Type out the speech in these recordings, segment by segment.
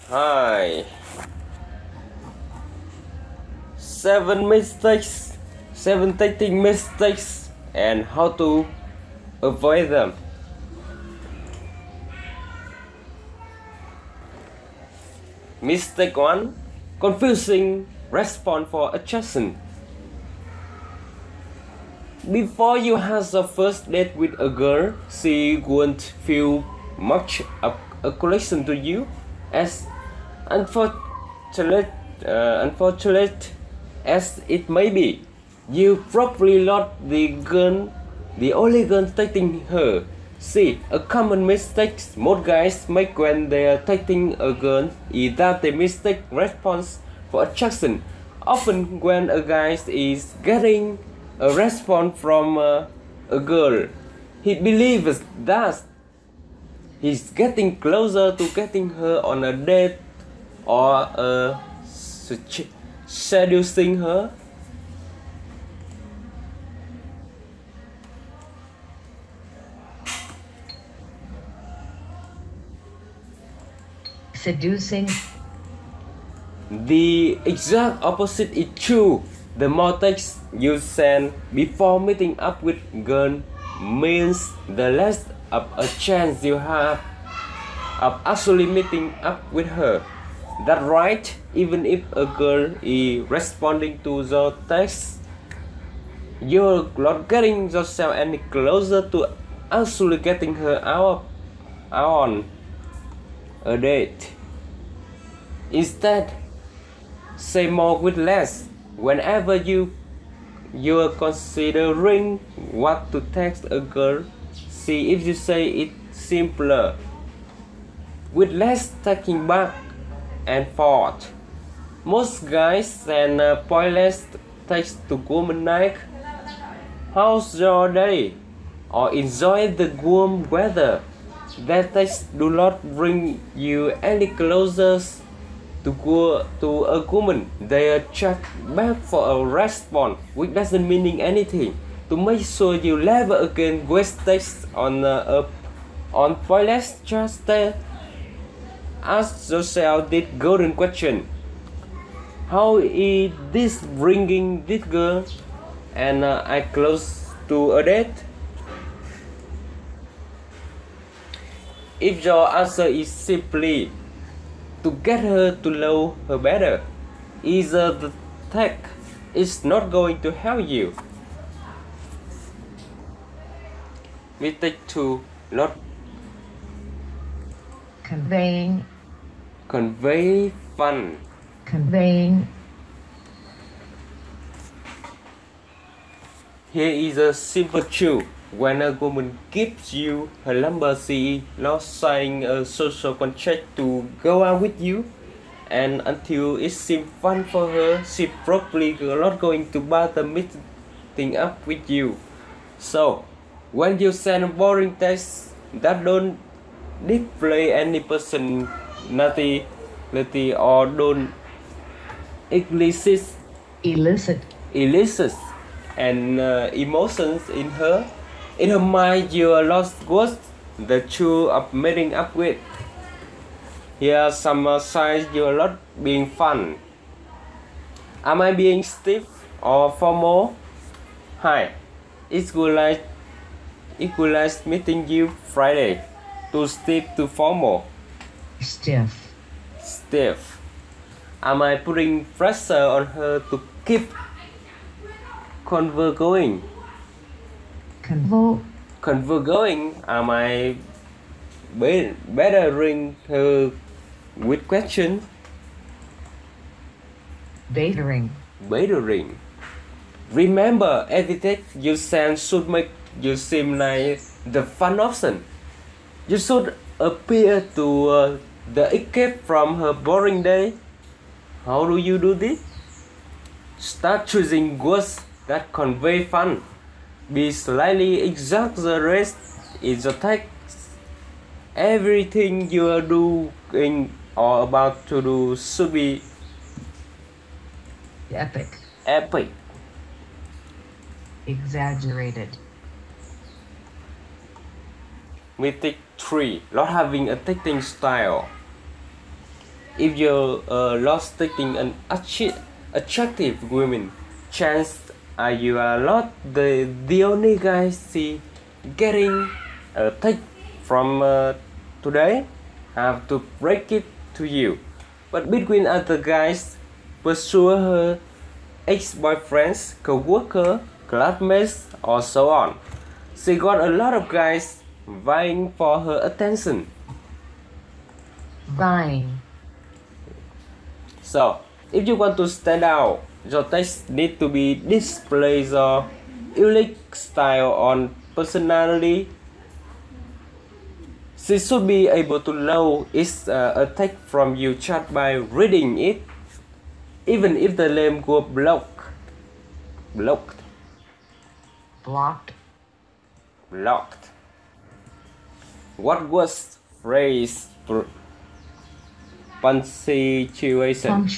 Hi. 7 texting mistakes and how to avoid them. Mistake 1. Confusing response for adjustment. Before you have a first date with a girl, she won't feel much a connection to you, as unfortunate as it may be. You probably not the only girl dating her. See, a common mistake most guys make when they are dating a girl is that they mistake response for attraction. Often when a guy is getting a response from a girl, he believes that he's getting closer to getting her on a date or seducing her. Seducing. The exact opposite is true. The more texts you send before meeting up with girl means the less of a chance you have of actually meeting up with her. That's right. Even if a girl is responding to your text, you're not getting yourself any closer to actually getting her out on a date. Instead, say more with less. Whenever you're considering what to text a girl, see if you say it simpler, with less taking back and forth. Most guys send a pointless text to women like, "How's your day?" or "Enjoy the warm weather." That text do not bring you any closer to a woman. They chat back for a response, which doesn't mean anything. To make sure you never again waste text on pointless, just ask yourself this golden question: how is this bringing this girl and I close to a date? If your answer is simply to get her to know her better, the tech is not going to help you. Mistake 2. Not Conveying. convey fun. Conveying. Here is a simple truth. When a woman gives you her number, she not signing a social contract to go out with you, and until it seems fun for her, she probably not going to bother meeting up with you. So, when you send a boring text that don't display any personality or don't elicit and emotions in her mind, you are lost words the truth of meeting up with. Here are some signs you are not being fun. Am I being stiff or formal? Hi, it's good like meeting you Friday. Too stiff to formal. Stiff. Am I putting pressure on her to keep convo going? Convo going. Am I battering her with questions? Baitering. Remember, every text you send should make you seem like the fun option. You should appear to the escape from her boring day. How do you do this? Start choosing words that convey fun. Be slightly exaggerate in the text. Everything you are doing or about to do should be Epic. Exaggerated. Mistake 3. Not having a texting style. If you're lost dating an attractive woman, chance are you are not the only guy she getting a take from today. Have to break it to you. But between other guys, pursue her ex-boyfriends, co-worker, classmates, or so on. She got a lot of guys vying for her attention. Vying. So, if you want to stand out, your text need to be displayed your unique style or personality. She should be able to know it's a text from you just by reading it, even if the name go blocked. What was phrase punctuation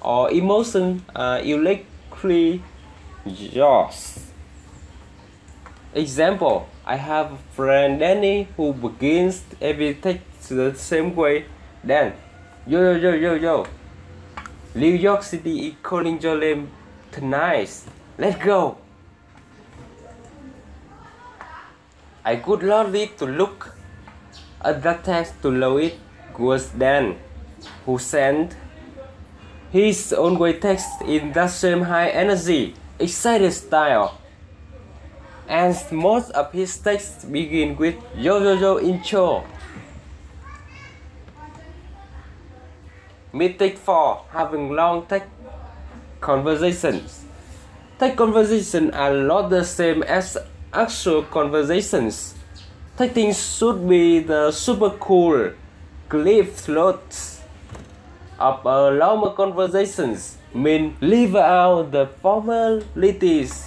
or emotion are uniquely yours. Example, I have a friend Danny who begins every text the same way. Dan, yo. New York City is calling your name tonight. Let's go. I could not need to look at that text to know it was Dan who sent his own way text in that same high energy, excited style. And most of his texts begin with yo intro. Mistake 4. Having long text conversations. Text conversations are not the same as actual conversations. Texting should be the super cool cliff floats of longer conversations. Mean leave out the formalities.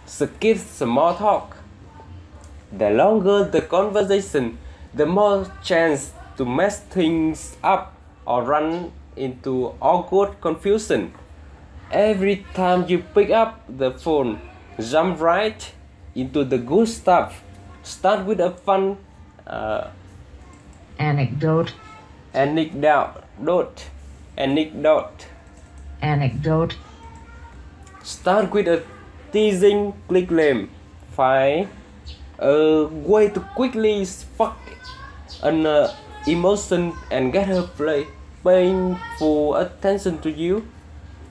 Skip small talk. The longer the conversation, the more chance to mess things up or run into awkward confusion. Every time you pick up the phone, jump right into the good stuff. Start with a fun anecdote. Start with a teasing click name. 5. A way to quickly spark an emotion and get her paying full attention to you.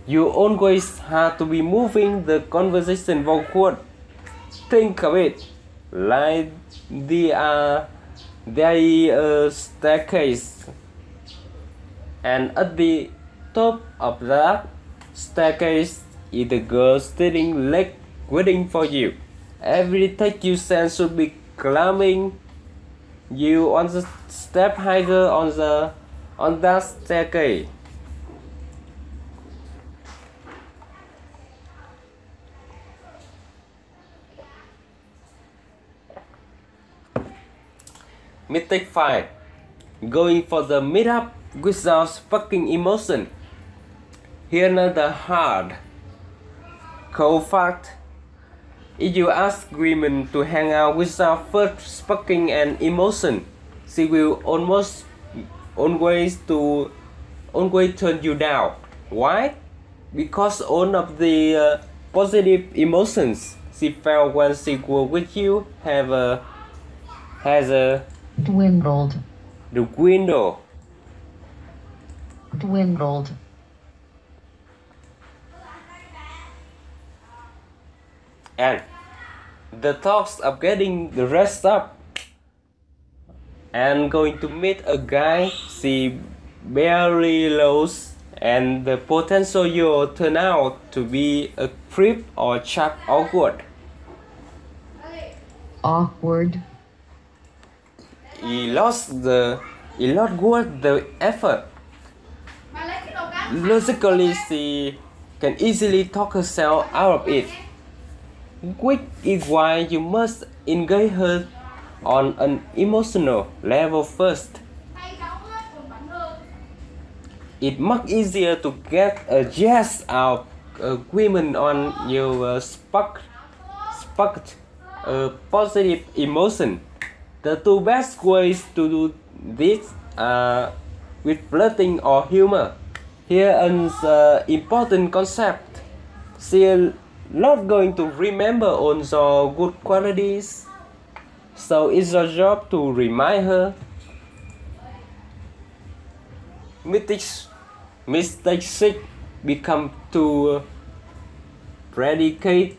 You always have to be moving the conversation forward. Think of it like there is a staircase, and at the top of that staircase is the girl standing leg waiting for you. Every text you send should be climbing you on the step higher on that staircase. Mistake 5. Going for the meetup without sparking emotion. Here another hard cold fact. If you ask women to hang out without first sparking an emotion, she will almost always turn you down. Why? Because all of the positive emotions she felt when she was with you has dwindled. And the thoughts of getting the rest up and going to meet a guy she barely knows, and the potential you'll turn out to be a creep or chap awkward. He lost worth the effort. Logically, she can easily talk herself out of it. Which is why you must engage her on an emotional level first. It's much easier to get a yes out of women on your sparked a positive emotion. The two best ways to do this are with flirting or humor. Here is an important concept. She's not going to remember all your good qualities, so it's your job to remind her. Mistakes become too predictable.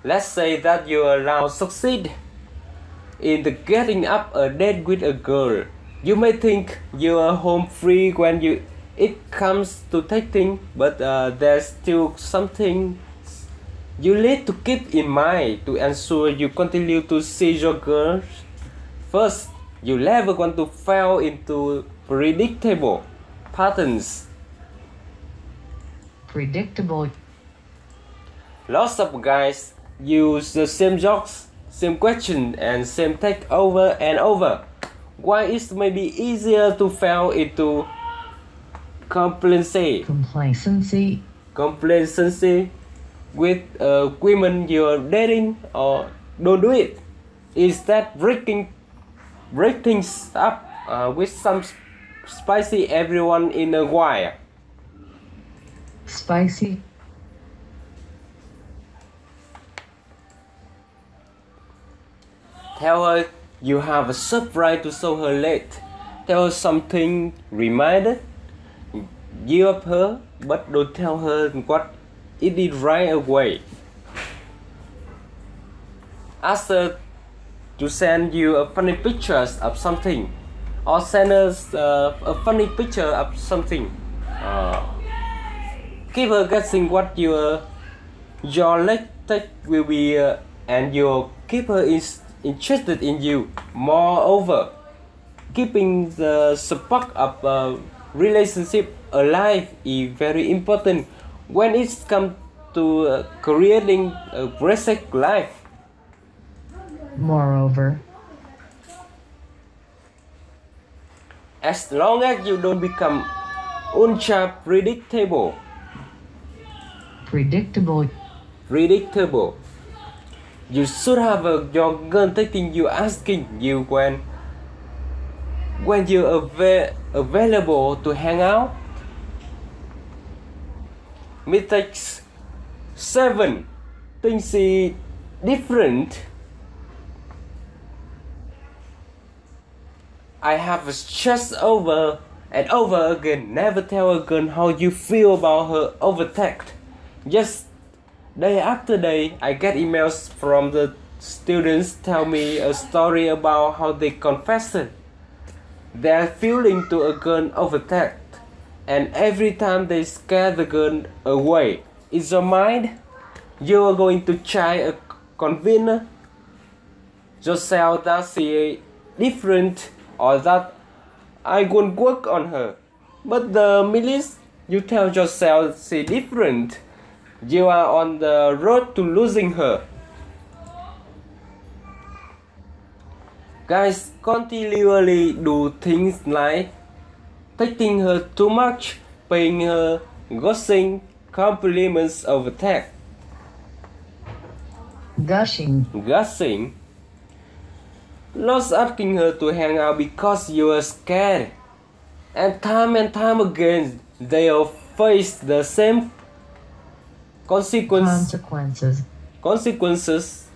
Let's say that you are now succeed in the getting up a date with a girl. You may think you are home free when it comes to dating, but there's still something you need to keep in mind to ensure you continue to see your girls. First, you never want to fall into predictable patterns. Lots of guys use the same jokes, same question, and same take over and over. Why it may be easier to fall into complacency with women you're dating, or don't do it. Instead, break things up with some spicy everyone in a while. Spicy. Tell her you have a surprise to show her late. Tell her something reminder. Give up her, but don't tell her what it is right away. Ask her to send you a funny pictures of something, or send us a funny picture of something. Keep her guessing what your latest will be, and you'll keep her interested in you. Moreover, keeping the spark of a relationship alive is very important when it comes to creating a basic life. Moreover, as long as you don't become ultra predictable, you should have your girl taking you, asking you when you're available to hang out. Mistakes 7. Things is different. I have stressed over and over again. Never tell a girl how you feel about her overtact. Just day after day, I get emails from the students tell me a story about how they confessed their feeling to a girl overtact, and every time they scare the girl away. In your mind, you are going to try to convince yourself that she is different, or that I won't work on her. But the minute you tell yourself she's different, you are on the road to losing her. Guys continually do things like taking her too much, paying her gushing compliments over text. Gushing. Not asking her to hang out because you are scared. And time again, they'll face the same consequences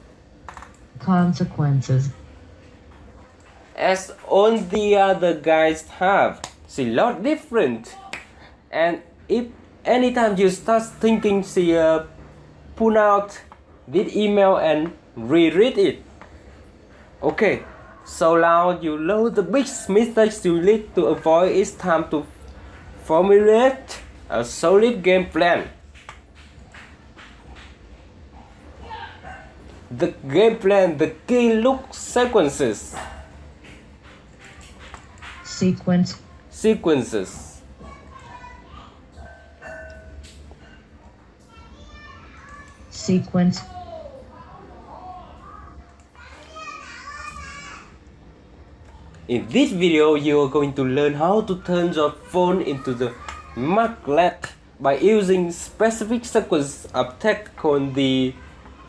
as all the other guys have. She's a lot different, and if anytime you start thinking she pull out this email and reread it, okay, so now you know the big mistakes you need to avoid. It's time to formulate a solid game plan. The game plan, the key look sequences. In this video, you are going to learn how to turn your phone into the magnet by using specific sequence of text called the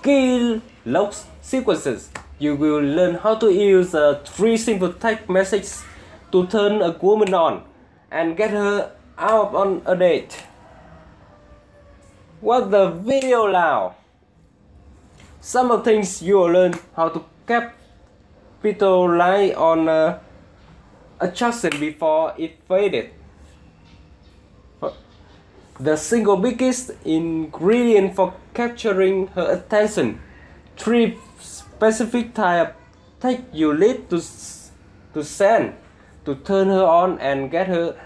key lock sequences. You will learn how to use 3 simple text messages to turn a woman on and get her out on a date. Watch the video now. Some of the things you will learn: how to capitalize on attraction before it faded. The single biggest ingredient for capturing her attention. 3 specific type of text you need to send to turn her on and get her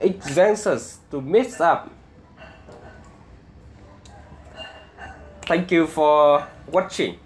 examples to mix up. Thank you for watching.